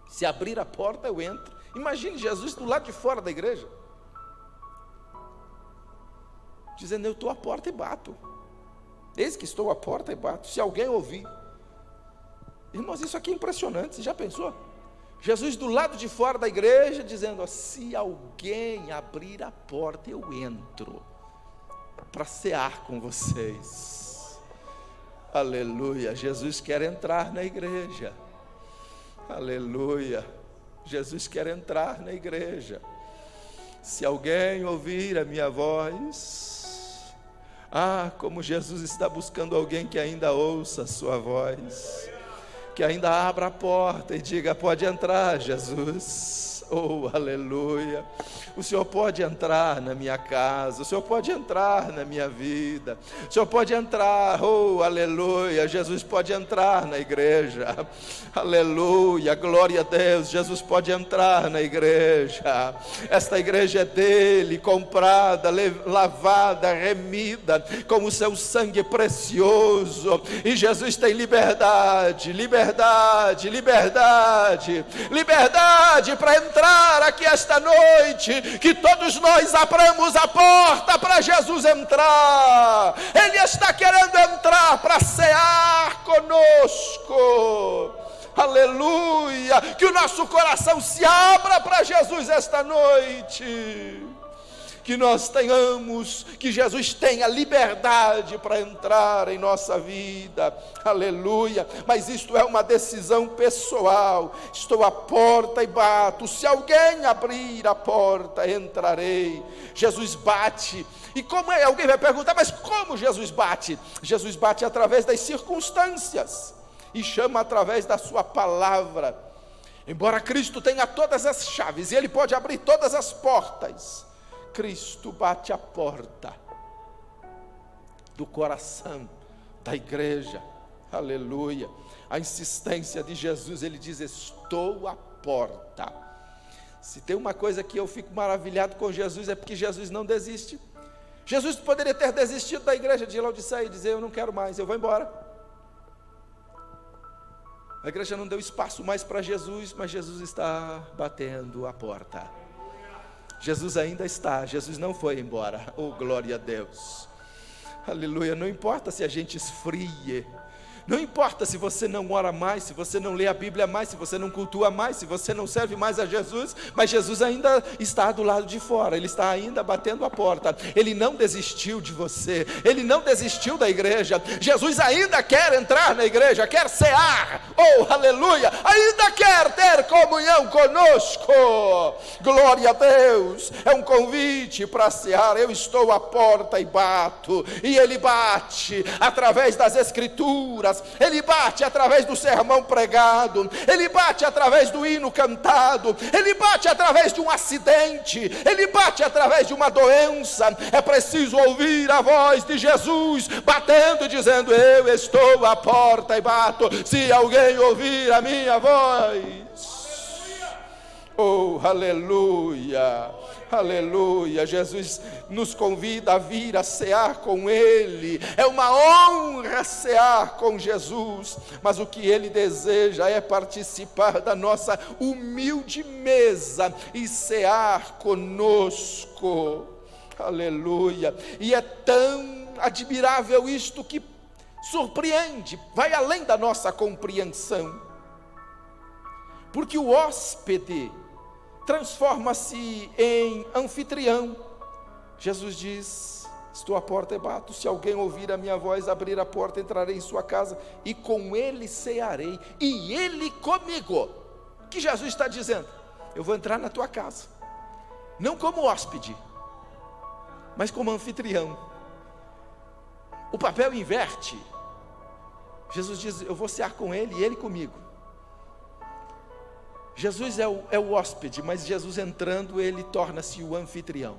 Se abrir a porta, eu entro. Imagine Jesus do lado de fora da igreja, dizendo: eu estou à porta e bato. Eis que estou à porta e bato. Se alguém ouvir. Irmãos, isso aqui é impressionante. Você já pensou? Jesus do lado de fora da igreja, dizendo: se alguém abrir a porta, eu entro para cear com vocês. Aleluia! Jesus quer entrar na igreja. Aleluia! Jesus quer entrar na igreja. Se alguém ouvir a minha voz, como Jesus está buscando alguém que ainda ouça a sua voz, que ainda abra a porta e diga: pode entrar, Jesus. Oh, aleluia! O Senhor pode entrar na minha casa, o Senhor pode entrar na minha vida, o Senhor pode entrar, oh, aleluia! Jesus pode entrar na igreja, aleluia! Glória a Deus! Jesus pode entrar na igreja. Esta igreja é dele, comprada, lavada, remida com o seu sangue precioso, e Jesus tem liberdade, liberdade, liberdade, liberdade para entrar entrar aqui esta noite, que todos nós abramos a porta para Jesus entrar. Ele está querendo entrar para cear conosco. Aleluia, que o nosso coração se abra para Jesus esta noite, que nós tenhamos, que Jesus tenha liberdade para entrar em nossa vida, aleluia. Mas isto é uma decisão pessoal. Estou à porta e bato, se alguém abrir a porta, entrarei. Jesus bate. E como é? Alguém vai perguntar, mas como Jesus bate? Jesus bate através das circunstâncias e chama através da sua palavra. Embora Cristo tenha todas as chaves e Ele pode abrir todas as portas, Cristo bate a porta do coração da igreja, aleluia. A insistência de Jesus, Ele diz: estou à porta. Se tem uma coisa que eu fico maravilhado com Jesus, é porque Jesus não desiste. Jesus poderia ter desistido da igreja de Laodiceia e dizer: eu não quero mais, eu vou embora. A igreja não deu espaço mais para Jesus, mas Jesus está batendo a porta. Jesus ainda está, Jesus não foi embora. Oh, glória a Deus, aleluia. Não importa se a gente esfrie, não importa se você não ora mais, se você não lê a Bíblia mais, se você não cultua mais, se você não serve mais a Jesus, mas Jesus ainda está do lado de fora, Ele está ainda batendo a porta. Ele não desistiu de você, Ele não desistiu da igreja. Jesus ainda quer entrar na igreja, quer cear, oh aleluia, ainda quer ter comunhão conosco. Glória a Deus, é um convite para cear. Eu estou à porta e bato, e Ele bate através das Escrituras, Ele bate através do sermão pregado, Ele bate através do hino cantado, Ele bate através de um acidente, Ele bate através de uma doença. É preciso ouvir a voz de Jesus batendo, dizendo: eu estou à porta e bato, se alguém ouvir a minha voz. Oh, aleluia, aleluia. Jesus nos convida a vir a cear com Ele. É uma honra cear com Jesus, mas o que Ele deseja é participar da nossa humilde mesa e cear conosco, aleluia. E é tão admirável isto que surpreende, vai além da nossa compreensão, porque o hóspede transforma-se em anfitrião. Jesus diz: estou à porta e bato, se alguém ouvir a minha voz, abrir a porta, entrarei em sua casa e com ele cearei e ele comigo. O que Jesus está dizendo? Eu vou entrar na tua casa, não como hóspede, mas como anfitrião. O papel inverte. Jesus diz: eu vou cear com ele e ele comigo. Jesus é o hóspede, mas Jesus entrando, Ele torna-se o anfitrião.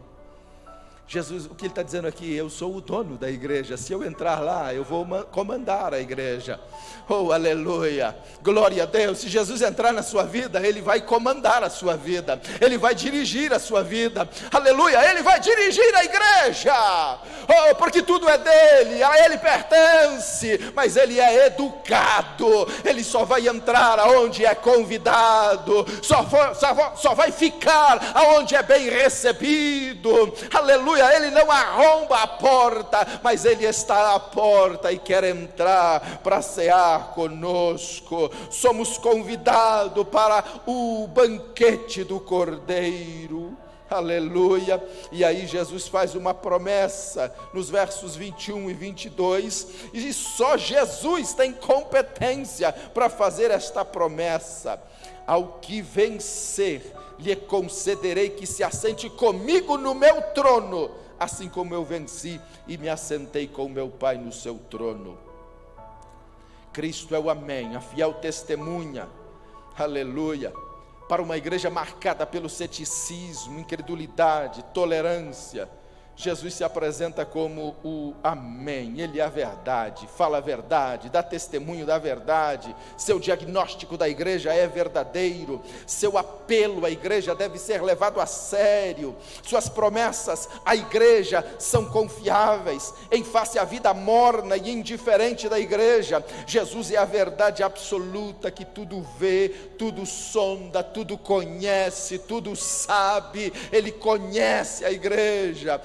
Jesus, o que Ele está dizendo aqui: eu sou o dono da igreja, se eu entrar lá, eu vou comandar a igreja. Oh, aleluia, glória a Deus. Se Jesus entrar na sua vida, Ele vai comandar a sua vida, Ele vai dirigir a sua vida, aleluia. Ele vai dirigir a igreja, oh, porque tudo é dele, a Ele pertence, mas Ele é educado. Ele só vai entrar aonde é convidado, só vai ficar aonde é bem recebido, aleluia. Ele não arromba a porta, mas Ele está à porta e quer entrar para cear conosco. Somos convidados para o banquete do Cordeiro, aleluia. E aí Jesus faz uma promessa nos versos 21 e 22, e só Jesus tem competência para fazer esta promessa: ao que vencer, lhe concederei que se assente comigo no meu trono, assim como eu venci e me assentei com meu Pai no seu trono. Cristo é o amém, a fiel testemunha, aleluia, para uma igreja marcada pelo ceticismo, incredulidade, tolerância. Jesus se apresenta como o Amém. Ele é a verdade, fala a verdade, dá testemunho da verdade. Seu diagnóstico da igreja é verdadeiro. Seu apelo à igreja deve ser levado a sério. Suas promessas à igreja são confiáveis. Em face à vida morna e indiferente da igreja, Jesus é a verdade absoluta que tudo vê, tudo sonda, tudo conhece, tudo sabe. Ele conhece a igreja.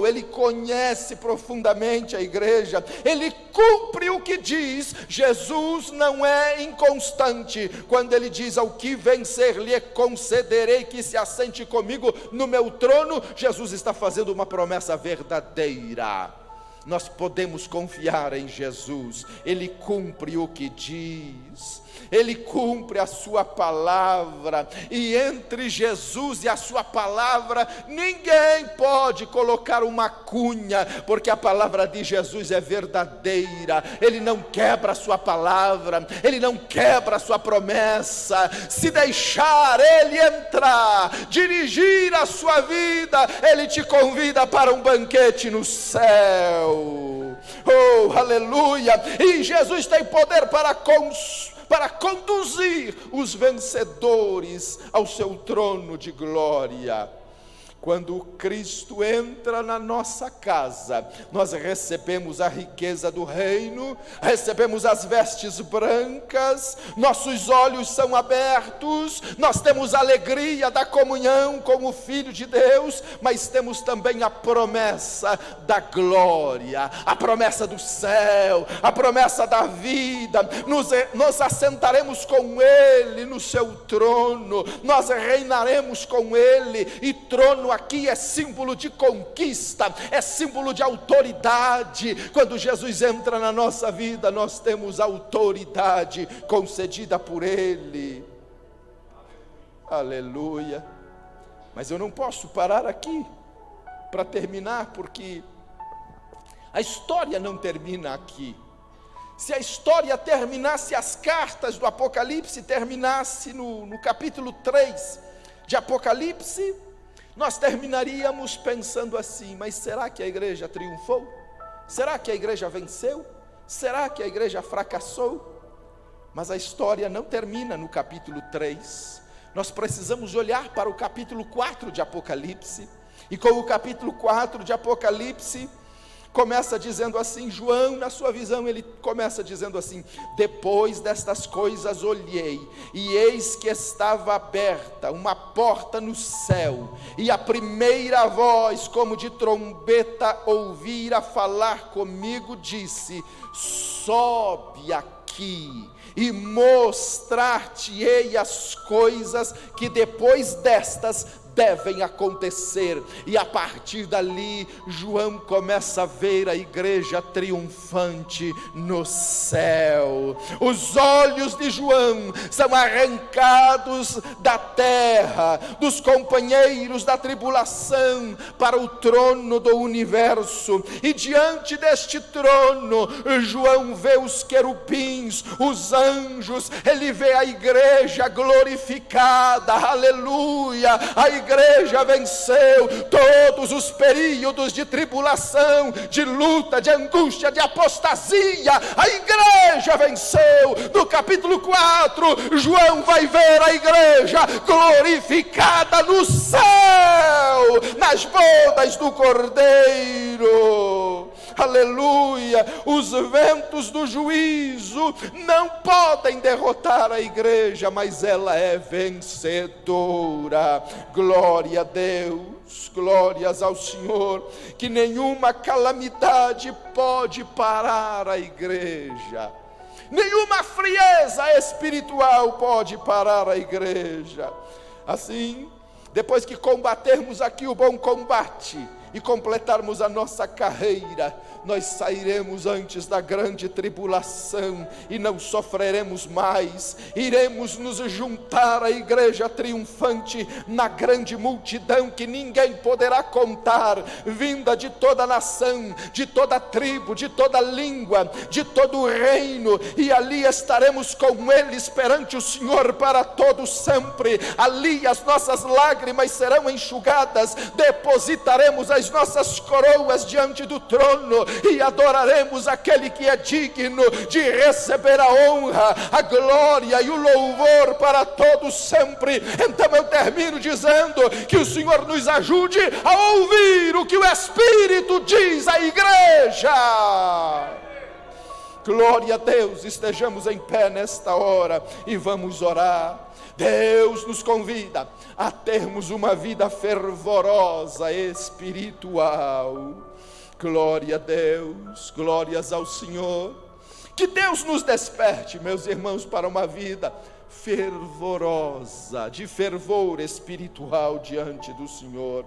Ele conhece profundamente a igreja, ele cumpre o que diz. Jesus não é inconstante, quando ele diz: ao que vencer lhe concederei que se assente comigo no meu trono. Jesus está fazendo uma promessa verdadeira. Nós podemos confiar em Jesus, ele cumpre o que diz. Ele cumpre a sua palavra, e entre Jesus e a sua palavra, ninguém pode colocar uma cunha, porque a palavra de Jesus é verdadeira. Ele não quebra a sua palavra, ele não quebra a sua promessa. Se deixar ele entrar, dirigir a sua vida, ele te convida para um banquete no céu. Aleluia! E Jesus tem poder para conduzir os vencedores ao seu trono de glória. Quando Cristo entra na nossa casa, nós recebemos a riqueza do reino, recebemos as vestes brancas, nossos olhos são abertos, nós temos a alegria da comunhão com o Filho de Deus, mas temos também a promessa da glória, a promessa do céu, a promessa da vida. Nós assentaremos com Ele no seu trono, nós reinaremos com Ele, e trono aqui é símbolo de conquista, é símbolo de autoridade. Quando Jesus entra na nossa vida, nós temos autoridade concedida por Ele. Aleluia. Mas eu não posso parar aqui para terminar, porque a história não termina aqui. Se a história terminasse, as cartas do Apocalipse terminasse no capítulo 3 de Apocalipse, nós terminaríamos pensando assim: mas será que a igreja triunfou? Será que a igreja venceu? Será que a igreja fracassou? Mas a história não termina no capítulo 3. Nós precisamos olhar para o capítulo 4 de Apocalipse. E com o capítulo 4 de Apocalipse, começa dizendo assim, João, na sua visão, ele começa dizendo assim: depois destas coisas olhei, e eis que estava aberta uma porta no céu, e a primeira voz, como de trombeta, ouvira falar comigo, disse: sobe aqui, e mostrar-te-ei as coisas que depois destas devem acontecer. E a partir dali, João começa a ver a igreja triunfante no céu. Os olhos de João são arrancados da terra, dos companheiros da tribulação, para o trono do universo, e diante deste trono, João vê os querubins, os anjos, ele vê a igreja glorificada. Aleluia! A igreja venceu todos os períodos de tribulação, de luta, de angústia, de apostasia. A igreja venceu. No capítulo 4, João vai ver a igreja glorificada no céu, nas bodas do Cordeiro. Aleluia! Os ventos do juízo não podem derrotar a igreja, mas ela é vencedora. Glória a Deus, glórias ao Senhor, que nenhuma calamidade pode parar a igreja, nenhuma frieza espiritual pode parar a igreja. Assim, depois que combatermos aqui o bom combate e completarmos a nossa carreira, nós sairemos antes da grande tribulação e não sofreremos mais. Iremos nos juntar à igreja triunfante na grande multidão que ninguém poderá contar, vinda de toda nação, de toda tribo, de toda língua, de todo o reino, e ali estaremos com eles perante o Senhor para todo sempre. Ali as nossas lágrimas serão enxugadas, depositaremos as nossas coroas diante do trono e adoraremos aquele que é digno de receber a honra, a glória e o louvor para todos sempre. Então eu termino dizendo que o Senhor nos ajude a ouvir o que o Espírito diz à igreja. Glória a Deus. Estejamos em pé nesta hora e vamos orar. Deus nos convida a termos uma vida fervorosa espiritual. Glória a Deus, glórias ao Senhor. Que Deus nos desperte, meus irmãos, para uma vida fervorosa, de fervor espiritual diante do Senhor.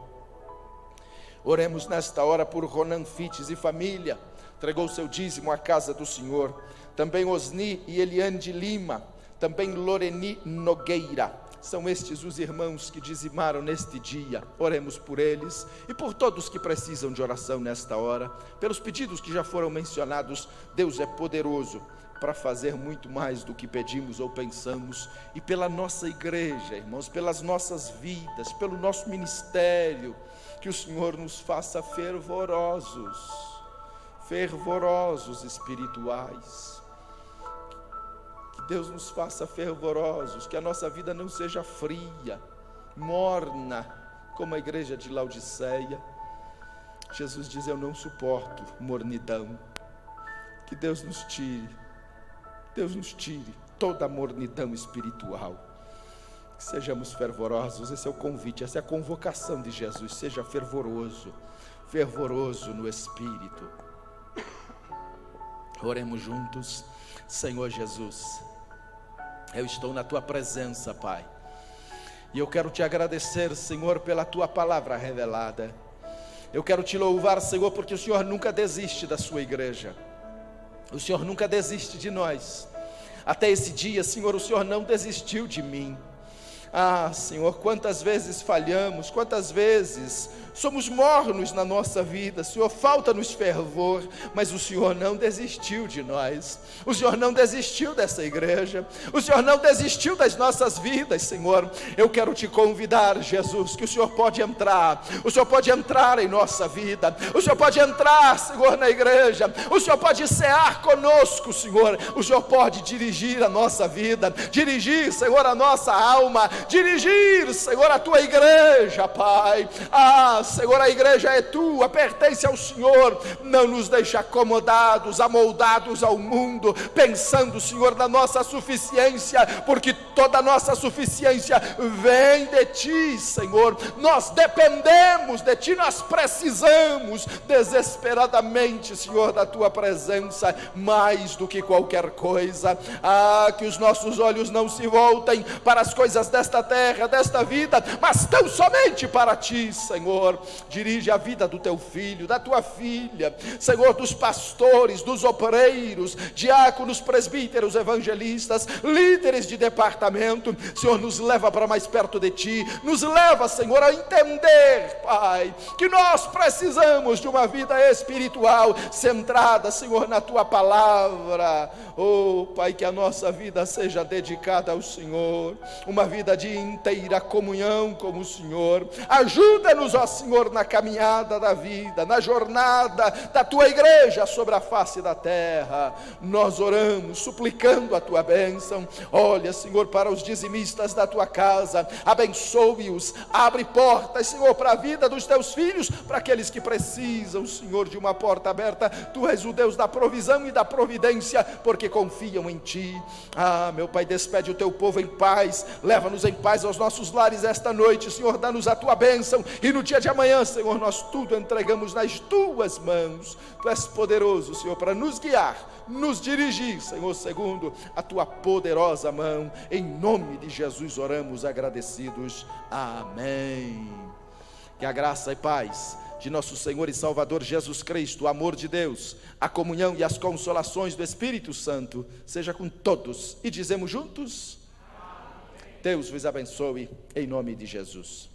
Oremos nesta hora por Ronan Fites e família, entregou seu dízimo à casa do Senhor. Também Osni e Eliane de Lima, também Loreni Nogueira, são estes os irmãos que dizimaram neste dia. Oremos por eles e por todos que precisam de oração nesta hora, pelos pedidos que já foram mencionados. Deus é poderoso para fazer muito mais do que pedimos ou pensamos, e pela nossa igreja, irmãos, pelas nossas vidas, pelo nosso ministério, que o Senhor nos faça fervorosos espirituais. Deus nos faça fervorosos, que a nossa vida não seja fria, morna, como a igreja de Laodiceia. Jesus diz: eu não suporto mornidão. Que Deus nos tire toda a mornidão espiritual, que sejamos fervorosos. Esse é o convite, essa é a convocação de Jesus. Seja fervoroso no Espírito. Oremos juntos. Senhor Jesus, eu estou na Tua presença, Pai, e eu quero Te agradecer, Senhor, pela Tua palavra revelada. Eu quero Te louvar, Senhor, porque o Senhor nunca desiste da Sua igreja. O Senhor nunca desiste de nós. Até esse dia, Senhor, o Senhor não desistiu de mim. Ah, Senhor, quantas vezes falhamos, quantas vezes somos mornos na nossa vida, Senhor, falta-nos fervor, mas o Senhor não desistiu de nós. O Senhor não desistiu dessa igreja. O Senhor não desistiu das nossas vidas, Senhor. Eu quero Te convidar, Jesus, que o Senhor pode entrar. O Senhor pode entrar em nossa vida. O Senhor pode entrar, Senhor, na igreja. O Senhor pode cear conosco, Senhor. O Senhor pode dirigir a nossa vida, dirigir, Senhor, a nossa alma, dirigir, Senhor, a Tua igreja, Pai. Ah, Senhor, a igreja é Tua, pertence ao Senhor. Não nos deixe acomodados, amoldados ao mundo, pensando, Senhor, na nossa suficiência, porque toda a nossa suficiência vem de Ti, Senhor. Nós dependemos de Ti, nós precisamos desesperadamente, Senhor, da Tua presença, mais do que qualquer coisa. Ah, que os nossos olhos não se voltem para as coisas desta terra, desta vida, mas tão somente para Ti, Senhor. Dirige a vida do Teu filho, da Tua filha, Senhor, dos pastores, dos obreiros, diáconos, presbíteros, evangelistas, líderes de departamento. Senhor, nos leva para mais perto de Ti, nos leva, Senhor, a entender, Pai, que nós precisamos de uma vida espiritual centrada, Senhor, na Tua palavra. Oh, Pai, que a nossa vida seja dedicada ao Senhor, uma vida de inteira comunhão com o Senhor. Ajuda-nos, ó Senhor, na caminhada da vida, na jornada da Tua igreja sobre a face da terra. Nós oramos, suplicando a Tua bênção. Olha, Senhor, para os dizimistas da Tua casa, abençoe-os, abre portas, Senhor, para a vida dos Teus filhos, para aqueles que precisam, Senhor, de uma porta aberta. Tu és o Deus da provisão e da providência, porque confiam em Ti. Ah, meu Pai, despede o Teu povo em paz, leva-nos em paz aos nossos lares esta noite, Senhor, dá-nos a Tua bênção, e no dia de amanhã, Senhor, nós tudo entregamos nas Tuas mãos. Tu és poderoso, Senhor, para nos guiar, nos dirigir, Senhor, segundo a Tua poderosa mão. Em nome de Jesus oramos agradecidos. Amém Que a graça e paz de nosso Senhor e Salvador Jesus Cristo, o amor de Deus, a comunhão e as consolações do Espírito Santo seja com todos. E dizemos juntos: Deus vos abençoe, em nome de Jesus.